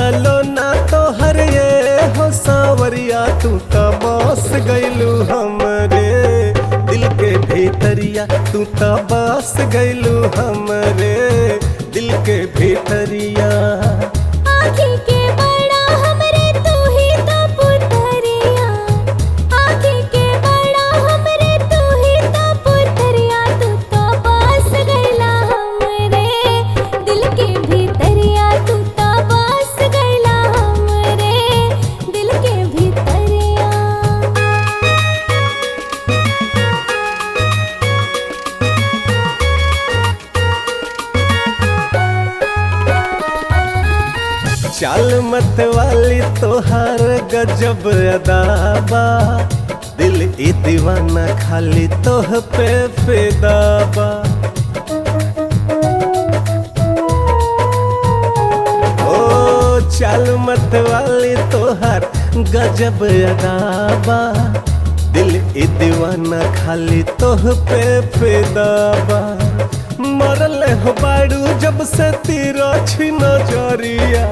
सलो ना तो हर ये हो सावरिया, तू तो बस गइलू हमरे दिल के भीतरिया, तू तो बस गइलू हमरे दिल के भीतरिया। आँखी के बड़ा हमरे तू ही तो पुतरिया, आँखी के बड़ा हमरे तू ही तो पुतरिया, तू तो बस गइला हमरे दिल के भीतरिया, तू तो बस गइला हमरे दिल के भीतरिया। चाल मत वाली तोहार गजब अदाबा, दिल ई दीवाना खाली तोह पे फिदाबा। ओ चाल मत वाली तोहार गजब अदाबा, दिल ई दीवाना खाली तोह पे फिदाबा। मरल हो बाड़ू जब से तीरा छी नजरिया,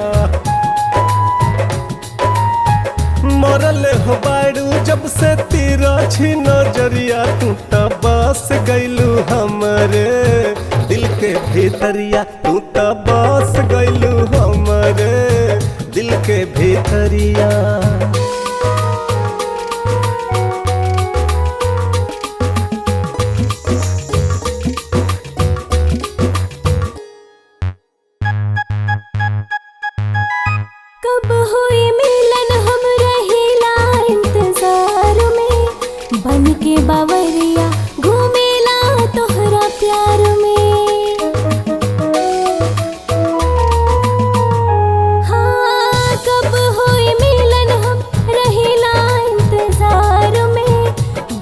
मरल हो बाड़ू जब से तीरा छी नजरिया, तू तो बस गइलू हमरे दिल के भीतरिया, तू तो बस गइलू हमरे दिल के भीतरिया। कब हुई मिलन हम रहिला इंतजार में, बन के बावरिया घूमेला तोहरा प्यार में। हाँ कब हुई मिलन हम रहिला इंतजार में,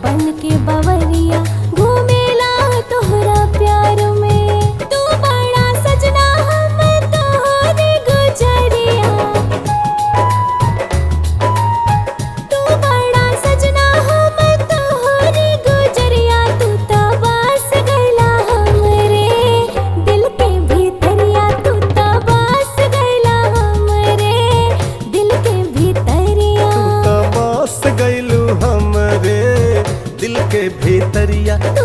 बन के बावरिया घूमेला तोहरा प्यार में। तू बड़ा सजना हम तोहरी गुजरिया, दिल के भीतरिया। तू